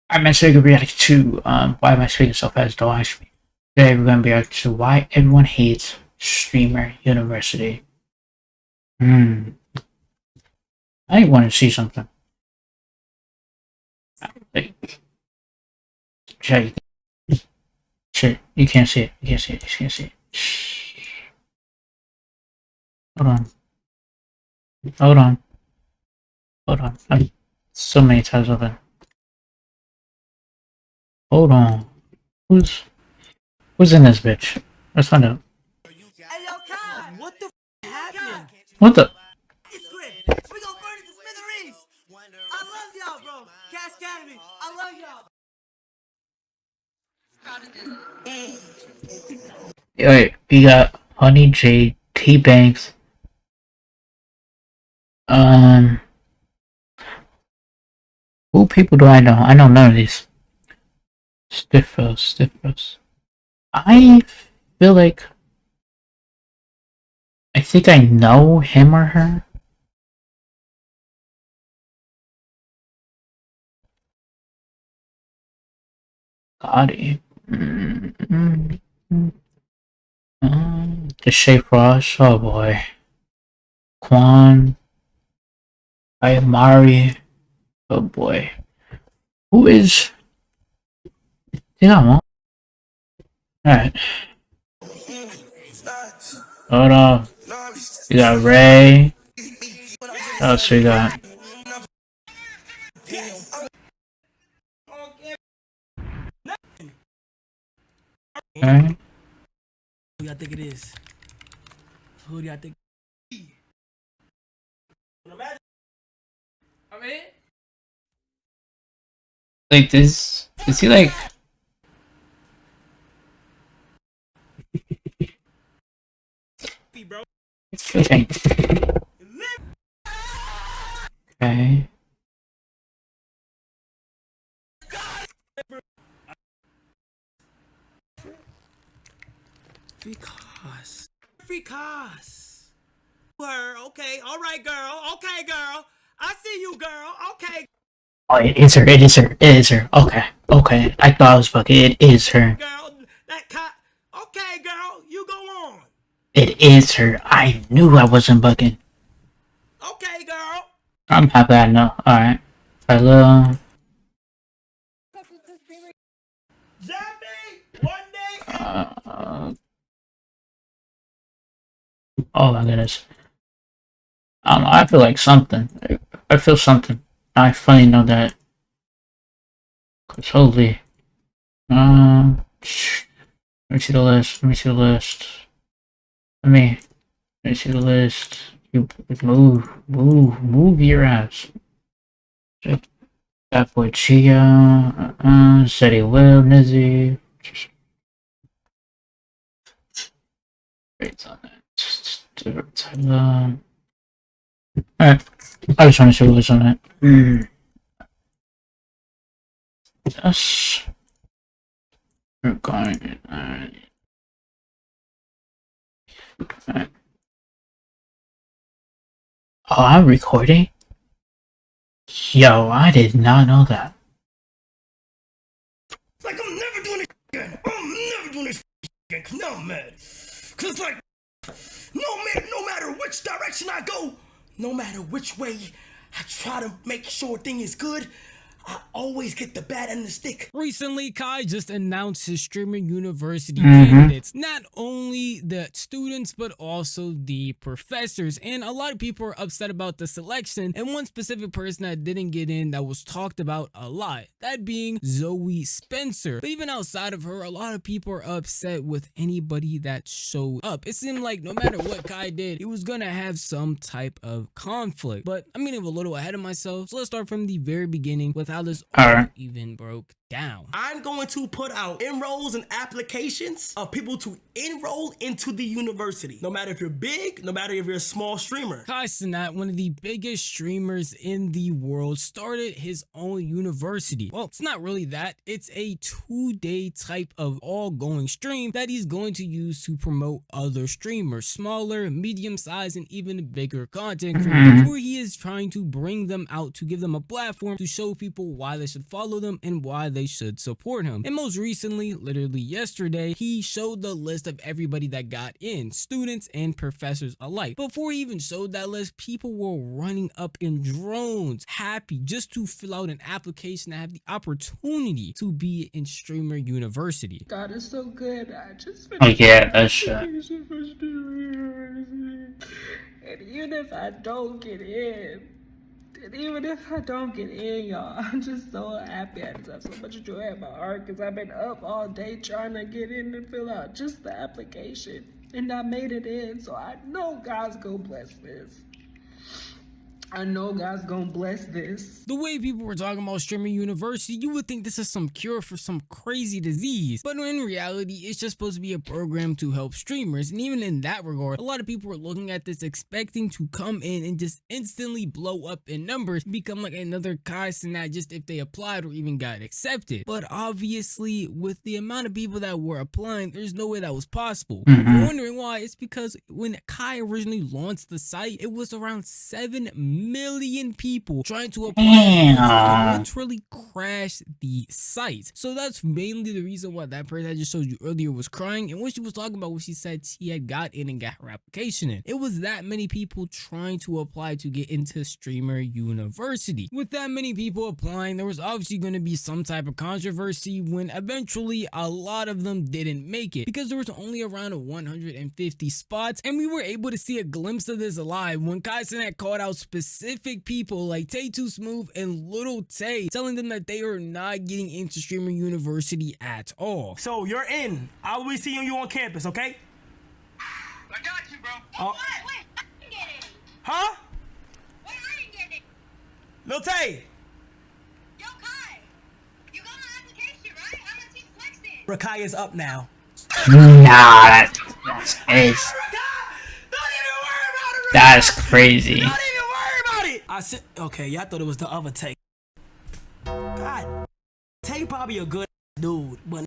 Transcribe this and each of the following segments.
I'm actually gonna react to why am I speaking so fast? Don't ask me. Today we're gonna react to why everyone hates Streamer University. I want to see something. Like, shit, you can't see it. You can't see it. You can't see it. Shh. Hold on. Hold on. Hold on. I'm so many tabs open. Hold on. Who's in this bitch? Let's find out. Hey, yo, Kai! What the happened? What the? It's Grim. We gonna burn it to smithereens. I love y'all, bro. Cash Academy. I love y'all. Wait, we got Honey J, T Banks. Who people do I know? I know none of these. Stiffos. I feel like I think I know him or her. Gotti. The Shape Rush. Oh boy. Quan. Ayamari. Oh boy. Who is? Yeah, alright. Hold on. We got Ray. What else we got? Okay. Who y'all think it is? Who do y'all think? I mean, Like this. Is he like? bro. Okay. Okay. Free cars. Her, okay, all right, girl. Okay, girl. I see you, girl. Okay, Oh, it is her. It is her. It is her. Okay. Okay. I thought I was fucking. It is her. girl. That car. Okay, girl. You go on. It is her. I knew I wasn't bugging. Okay, girl. I'm happy I know. Alright. Hello. Zombie. One day. Oh my goodness. I don't know. I feel like something. I feel something. I finally know that. Cause holy. Let me see the list. Let me see the list. Let me see the list. You move your ass. That boy Chia, said he will, Nizzy. Rates on that. Alright. I just want to see what was on it. Yes. We're going. Alright. Oh, I'm recording? Yo, I did not know that. Like, I'm never doing this again. I'm never doing this again. Cause now I'm mad. Cause it's like, no matter which direction I go, no matter which way I try to make sure thing is good, I always get the bad end of the stick. Recently, Kai just announced his streaming university candidates, not only the students, but also the professors. And a lot of people are upset about the selection. And one specific person that didn't get in that was talked about a lot, that being Zoe Spencer. But even outside of her, a lot of people are upset with anybody that showed up. It seemed like no matter what Kai did, he was gonna have some type of conflict. But I'm getting a little ahead of myself. So let's start from the very beginning with how this all even broke down. I'm going to put out enrolls and applications of people to enroll into the university. No matter if you're big, no matter if you're a small streamer. Kai Cenat, one of the biggest streamers in the world, started his own university. Well, it's not really that. It's a 2-day type of all-going stream that he's going to use to promote other streamers, smaller, medium-sized, and even bigger content creators, where he is trying to bring them out to give them a platform to show people people why they should follow them and why they should support him. And most recently, literally yesterday, he showed the list of everybody that got in, students and professors alike. Before he even showed that list, people were running up in drones, happy just to fill out an application to have the opportunity to be in Streamer University. God is so good. I just Oh yeah, that's shit. and even if I don't get in, y'all, I'm just so happy. I just have so much joy in my heart because I've been up all day trying to get in and fill out just the application. And I made it in, so I know God's gonna bless this. I know God's gonna bless this. The way people were talking about Streamer University, you would think this is some cure for some crazy disease. But in reality, it's just supposed to be a program to help streamers. And even in that regard, a lot of people were looking at this expecting to come in and just instantly blow up in numbers, become like another Kai Cenat just if they applied or even got accepted. But obviously, with the amount of people that were applying, there's no way that was possible. If you're wondering why, it's because when Kai originally launched the site, it was around 7 million people trying to apply. Damn. Literally crashed the site. So that's mainly the reason why that person I just showed you earlier was crying, and what she was talking about when she said she had got in and got her application in. It was that many people trying to apply to get into Streamer University. With that many people applying, there was obviously going to be some type of controversy when eventually a lot of them didn't make it because there was only around 150 spots, and we were able to see a glimpse of this live when Kai Cenat called out specific people like Tay Too Smooth and Little Tay, telling them that they are not getting into Streamer University at all. So you're in. I will be seeing you on campus, okay? I got you, bro. Oh. Wait, I didn't get it. Huh? Wait, I didn't get it. Lil Tay. Yo, Kai, you got my application, right? I'm on Team Flexing. Rakai is up now. Nah, that's crazy. Don't even worry about it, That's crazy. Don't even worry about it. I said, okay, y'all thought it was the other Tay. God, Tay probably a good dude, but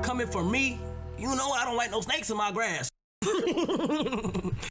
coming from me, you know I don't like no snakes in my grass.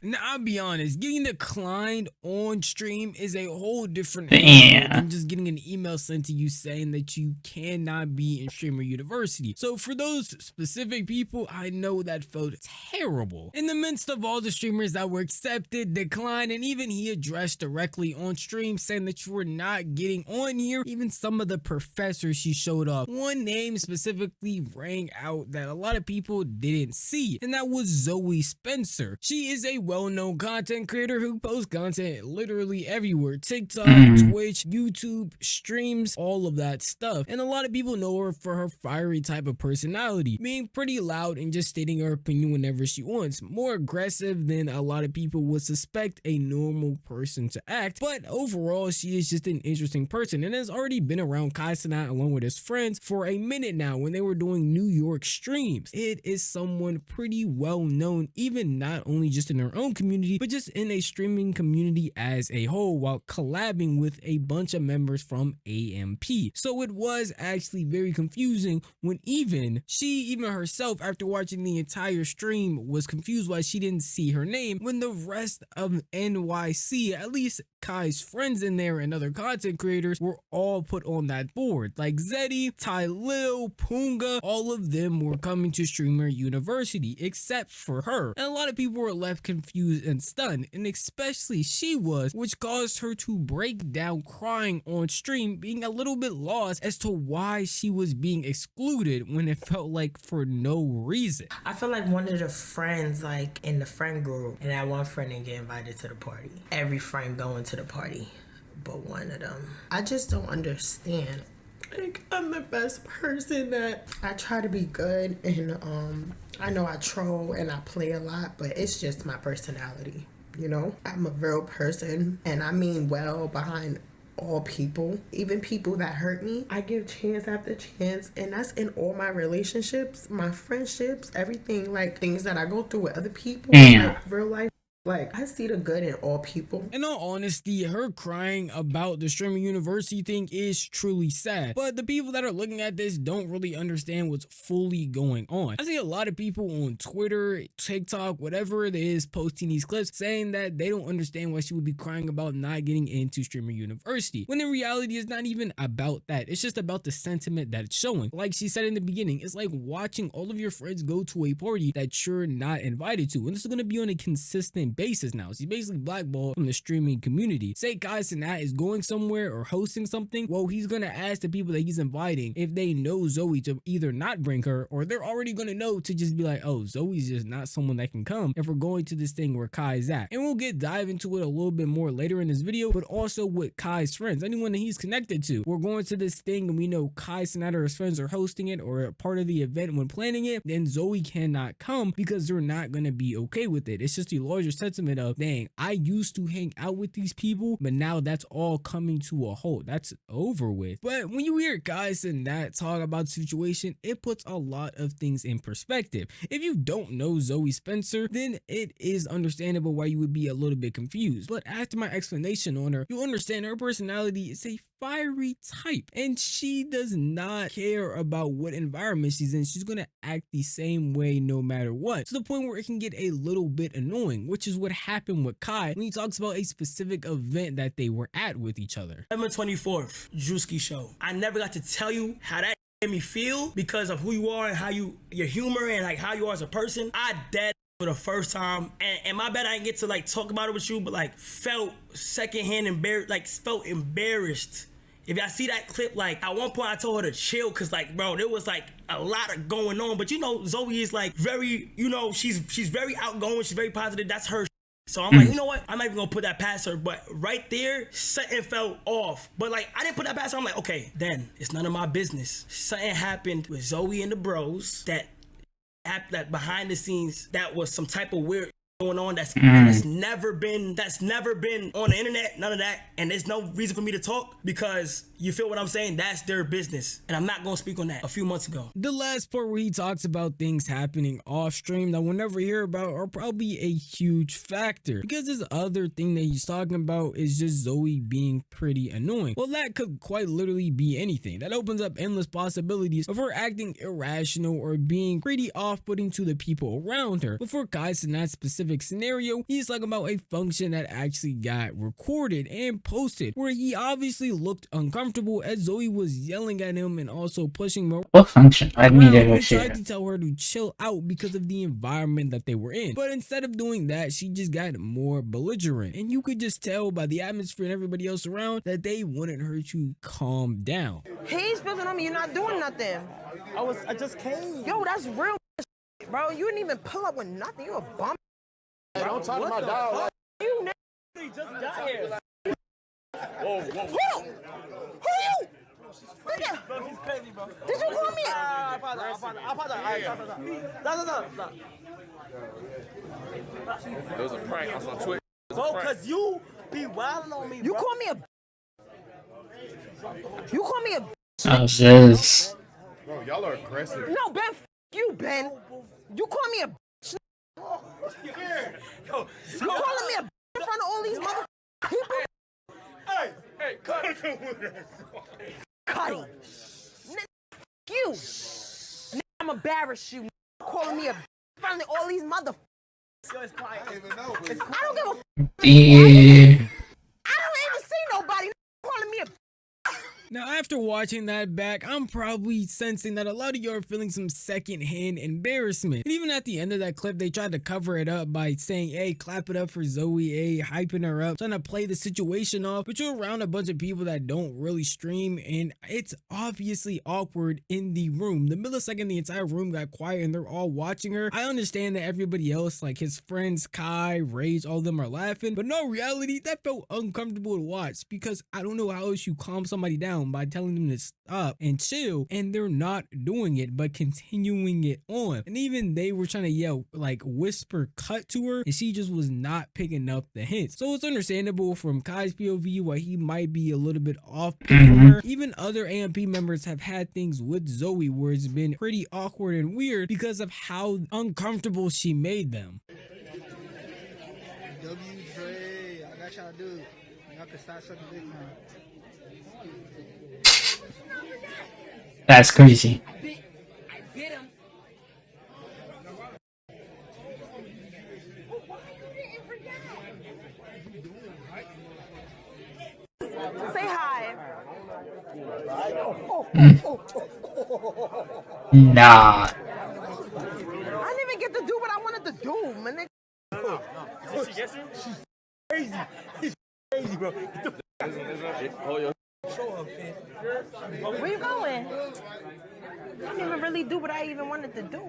Now, I'll be honest, getting declined on stream is a whole different Damn. animal than just getting an email sent to you saying that you cannot be in Streamer University. So for those specific people, I know that felt terrible. In the midst of all the streamers that were accepted, declined, and even he addressed directly on stream saying that you were not getting on here, even some of the professors she showed off. One name specifically rang out that a lot of people didn't see, and that was Zoe Spencer. She is a well-known content creator who posts content literally everywhere. TikTok, Twitch, YouTube, streams, all of that stuff. And a lot of people know her for her fiery type of personality, being pretty loud and just stating her opinion whenever she wants. More aggressive than a lot of people would suspect a normal person to act. But overall, she is just an interesting person and has already been around Kai Cenat along with his friends for a minute now when they were doing New York streams. It is someone pretty well known, even not only just in her own community, but just in a streaming community as a whole, while collabing with a bunch of members from AMP. So it was actually very confusing when even herself, after watching the entire stream, was confused why she didn't see her name when the rest of NYC, at least Kai's friends in there and other content creators, were all put on that board. Like Zeddy, Ty Lil, Punga, all of them were coming to Streamer University except for her. And a lot of people were left confused and stunned, and especially she was, which caused her to break down crying on stream, being a little bit lost as to why she was being excluded when it felt like for no reason. I feel like one of the friends, like in the friend group, and that one friend didn't get invited to the party. Every friend going to the party, but one of them. I just don't understand. Like, I'm the best person that I try to be good, and I know I troll and I play a lot, but it's just my personality, you know? I'm a real person, and I mean well behind all people, even people that hurt me. I give chance after chance, and that's in all my relationships, my friendships, everything, like things that I go through with other people, like real life Like, I see the good in all people. In all honesty, her crying about the streaming university thing is truly sad, but the people that are looking at this don't really understand what's fully going on. I see a lot of people on Twitter, TikTok, whatever it is, posting these clips saying that they don't understand why she would be crying about not getting into streamer university, when in reality it's not even about that. It's just about the sentiment that it's showing. Like she said in the beginning, it's like watching all of your friends go to a party that you're not invited to, and this is going to be on a consistent basis now. She's basically blackballed from the streaming community. Say Kai Cenat is going somewhere or hosting something, well, he's gonna ask the people that he's inviting if they know Zoe to either not bring her, or they're already gonna know to just be like, oh, Zoe's just not someone that can come if we're going to this thing where Kai's at. And we'll dive into it a little bit more later in this video, but also with Kai's friends, anyone that he's connected to. We're going to this thing and we know Kai Cenat or his friends are hosting it or a part of the event when planning it, then Zoe cannot come because they're not gonna be okay with it. It's just the larger sentiment of, dang, I used to hang out with these people, but now that's all coming to a halt. That's over with. But when you hear guys in that talk about the situation, it puts a lot of things in perspective. If you don't know Zoe Spencer, then it is understandable why you would be a little bit confused. But after my explanation on her, you'll understand her personality is a fiery type, and she does not care about what environment she's in. She's gonna act the same way no matter what, to the point where it can get a little bit annoying, which is what happened with Kai when he talks about a specific event that they were at with each other. November 24th, Drewski show. I never got to tell you how that made me feel because of who you are and how your humor and like how you are as a person. I dead for the first time, and my bad I didn't get to like talk about it with you, but like felt secondhand embarrassed, like felt embarrassed. If y'all see that clip, like at one point I told her to chill, cause like bro, there was like a lot of going on. But you know, Zoe is like very, you know, she's very outgoing, she's very positive. That's her. So I'm like, you know what? I'm not even gonna put that past her. But right there, something felt off. But like, I didn't put that past her. I'm like, okay, then it's none of my business. Something happened with Zoe and the bros that behind the scenes, that was some type of weird going on that's never been on the internet, none of that. And there's no reason for me to talk because you feel what I'm saying? That's their business. And I'm not gonna speak on that. A few months ago, the last part where he talks about things happening off stream that we'll never hear about are probably a huge factor, because this other thing that he's talking about is just Zoe being pretty annoying. Well, that could quite literally be anything. That opens up endless possibilities of her acting irrational or being pretty off-putting to the people around her. But for Kai Cenat's specific scenario, he's talking about a function that actually got recorded and posted, where he obviously looked uncomfortable as Zoe was yelling at him and also pushing him. What function? I need to go He see tried it. to tell her to chill out because of the environment that they were in, but instead of doing that, she just got more belligerent, and you could just tell by the atmosphere and everybody else around that they wanted her to calm down. He's spilling on me. You're not doing nothing. I just came. Yo, that's real, bro. You didn't even pull up with nothing. You a bum. Hey, don't talk to my dog. You n- He just got here. Whoa. Who? Who you? Nigga, Bro, he's crazy, bro. did you call me? I apologize. Stop. It was a prank. I was on Twitter. Bro, cause you be wilding on me, You bro. call me a. You call me a. Oh, this. Bro, y'all are aggressive. No, Ben. You, Ben. You call me a. Yo, You calling me a in front of all these mother people? Hey, cut it. Cuddy. You. Nigga, I'm embarrassed you. Calling me a in front of all these mother. yo, it's quiet. I don't give a. Yeah. I don't even see nobody calling me a. Now, after watching that back, I'm probably sensing that a lot of you are feeling some secondhand embarrassment. And even at the end of that clip, they tried to cover it up by saying, hey, clap it up for Zoe, hey, hyping her up, trying to play the situation off, but you're around a bunch of people that don't really stream, and it's obviously awkward in the room. The millisecond the entire room got quiet and they're all watching her, I understand that everybody else, like his friends, Kai, Rage, all of them are laughing, but no, reality, that felt uncomfortable to watch, because I don't know how else you calm somebody down by telling them to stop and chill, and they're not doing it but continuing it on. And even they were trying to yell, like whisper cut to her, and she just was not picking up the hints. So it's understandable from Kai's POV why he might be a little bit off from her. Even other AMP members have had things with Zoe where it's been pretty awkward and weird because of how uncomfortable she made them. W Dre, I got y'all dude. Y'all can stop sucking dick now. That's crazy. Say hi. Nah. I didn't even get to do what I wanted to do, man. Did she get you? She's crazy. She's crazy, bro. Get the hold your Where you going? I didn't even really do what I even wanted to do.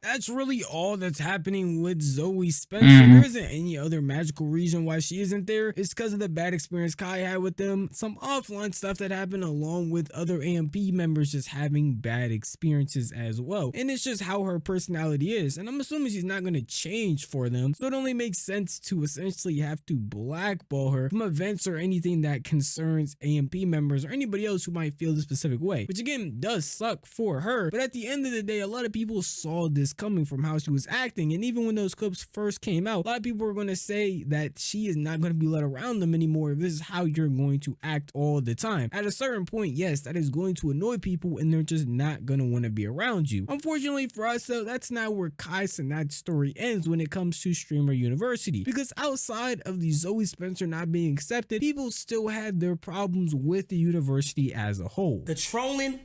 That's really all that's happening with Zoe Spencer. There isn't any other magical reason why she isn't there. It's because of the bad experience Kai had with them, some offline stuff that happened, along with other AMP members just having bad experiences as well. And it's just how her personality is. And I'm assuming she's not going to change for them. So it only makes sense to essentially have to blackball her from events or anything that concerns AMP members or anybody else who might feel the specific way. Which again does suck for her. But at the end of the day, a lot of people saw this coming from how she was acting. And even when those clips first came out, a lot of people were going to say that she is not going to be let around them anymore if this is how you're going to act all the time. At a certain point, yes, that is going to annoy people and they're just not going to want to be around you. Unfortunately for us though, that's not where Kai Cenat's story ends when it comes to Streamer University. Because outside of the Zoe Spencer not being accepted, people still had their problems with the university as a whole. The trolling,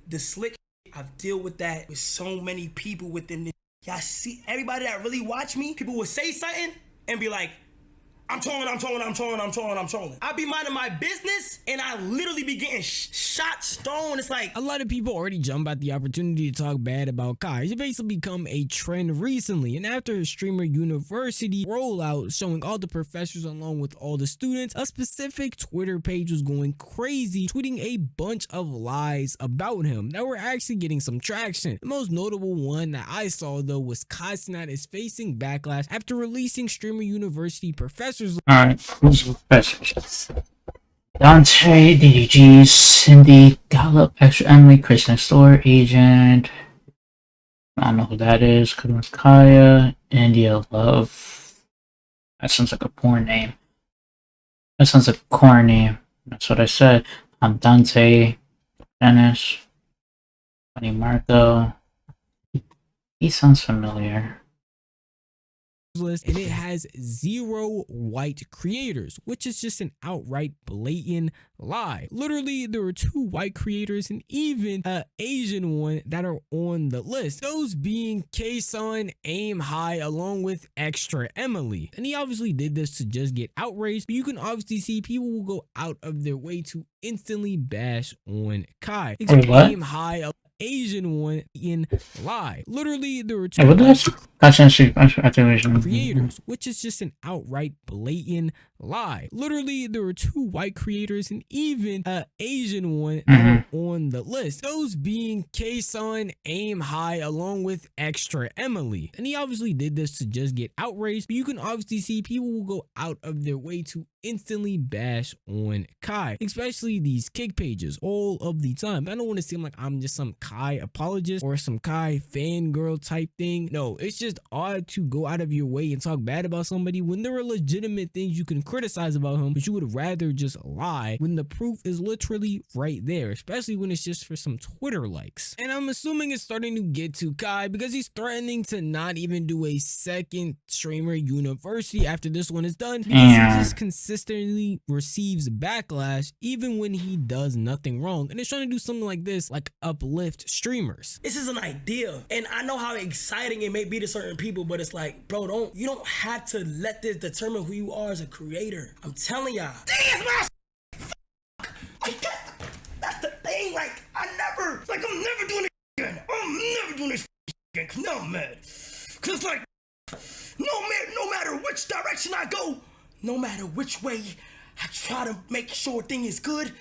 the slick, I've dealt with that with so many people within this. Y'all see, everybody that really watch me, people will say something and be like, I'm trolling. I be minding my business and I literally be getting shot, stoned. It's like a lot of people already jump at the opportunity to talk bad about Kai. It's basically become a trend recently. And after his Streamer University rollout showing all the professors along with all the students, a specific Twitter page was going crazy, tweeting a bunch of lies about him that were actually getting some traction. The most notable one that I saw though was Kai Cenat is facing backlash after releasing Streamer University professors. Alright, who's the professors? Dante, DDG, Cindy, Gallup, Extra Emily, Chris Next Door, Agent. I don't know who that is. Kudos Kaya, India Love. That sounds like a porn name. That sounds like a corn name. That's what I said. I'm Dante, Dennis, Funny Marco. He sounds familiar. List, and it has 0 white creators, which is just an outright blatant lie. Literally, there are 2 white creators and even an Asian one that are on the list, those being K-Sun, Aim High, along with Extra Emily. And he obviously did this to just get outraged, but you can obviously see people will go out of their way to instantly bash on Kai. Aim High, Asian one in lie. Literally, there were 2 creators, which is just an outright blatant lie. Literally, there were 2 white creators and even an Asian one that are on the list, those being K-Sun, Aim High, along with Extra Emily. And he obviously did this to just get outraged, but you can obviously see people will go out of their way to instantly bash on Kai, especially these kick pages all of the time. I don't want to seem like I'm just some Kai apologist or some Kai fangirl type thing. No, it's just odd to go out of your way and talk bad about somebody when there are legitimate things you can criticize about him, but you would rather just lie when the proof is literally right there, especially when it's just for some Twitter likes. And I'm assuming it's starting to get to Kai because he's threatening to not even do a second Streamer University after this one is done, because he just consistently receives backlash even when he does nothing wrong, and it's trying to do something like this, like uplift streamers. This is an idea, and I know how exciting it may be to certain people, but it's like, bro, you don't have to let this determine who you are as a creator. I'm telling y'all. That's the thing. Like, I'm never doing it again. I'm never doing this again. Cause now I'm mad. Cause like, no matter which direction I go, no matter which way I try to make sure thing is good,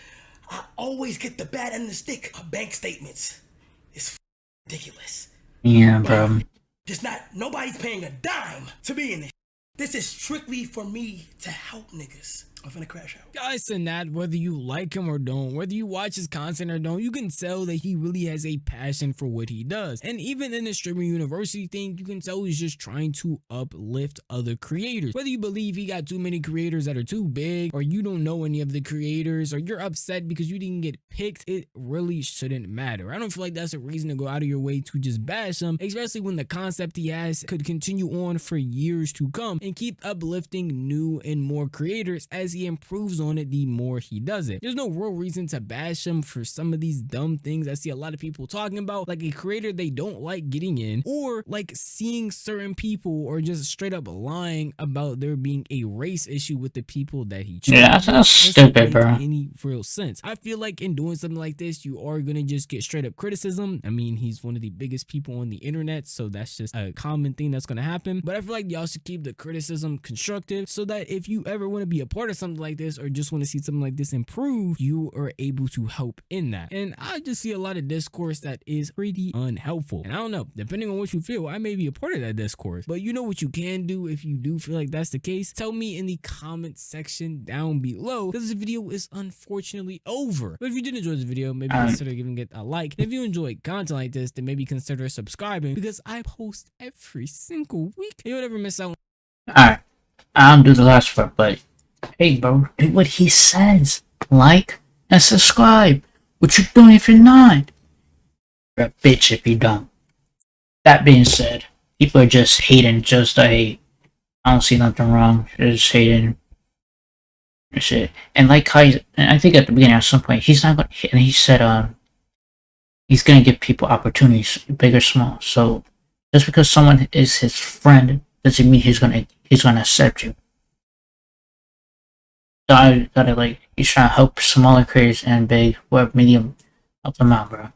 I always get the bad end of the stick. Bank statements. It's ridiculous. Yeah, bro. Just nobody's paying a dime to be in this. This is strictly for me to help niggas. I'm finna crash out. Guys, Sanat, whether you like him or don't, whether you watch his content or don't, you can tell that he really has a passion for what he does. And even in the streaming university thing, you can tell he's just trying to uplift other creators. Whether you believe he got too many creators that are too big, or you don't know any of the creators, or you're upset because you didn't get picked, it really shouldn't matter. I don't feel like that's a reason to go out of your way to just bash him, especially when the concept he has could continue on for years to come and keep uplifting new and more creators as he improves on it the more he does it. There's no real reason to bash him for some of these dumb things I see a lot of people talking about, like a creator they don't like getting in, or like seeing certain people or just straight up lying about there being a race issue with the people that he chose. Yeah, that's stupid, bro. Any real sense. I feel like in doing something like this, you are gonna just get straight up criticism. I mean, he's one of the biggest people on the internet, so that's just a common thing that's gonna happen. But I feel like y'all should keep the criticism constructive, so that if you ever want to be a part of something like this or just want to see something like this improve, you are able to help in that. And I just see a lot of discourse that is pretty unhelpful. And I don't know, depending on what you feel, I may be a part of that discourse. But you know what you can do if you do feel like that's the case? Tell me in the comment section down below, because this video is unfortunately over. But if you did enjoy this video, maybe consider giving it a like. And if you enjoy content like this, then maybe consider subscribing, because I post every single week. You don't ever miss out. Alright, I'll do the last part, but hey, bro, do what he says. Like and subscribe. What you doing if you're not? You're a bitch if you don't. That being said, people are just hating just to hate. I don't see nothing wrong. They're just hating. Shit. And like Kai, I think at the beginning at some point, he's not gonna, and he said, he's gonna give people opportunities, big or small. So just because someone is his friend doesn't mean he's gonna accept you. So I gotta, like, he's trying to help smaller creators and big, web medium, help them out, bro.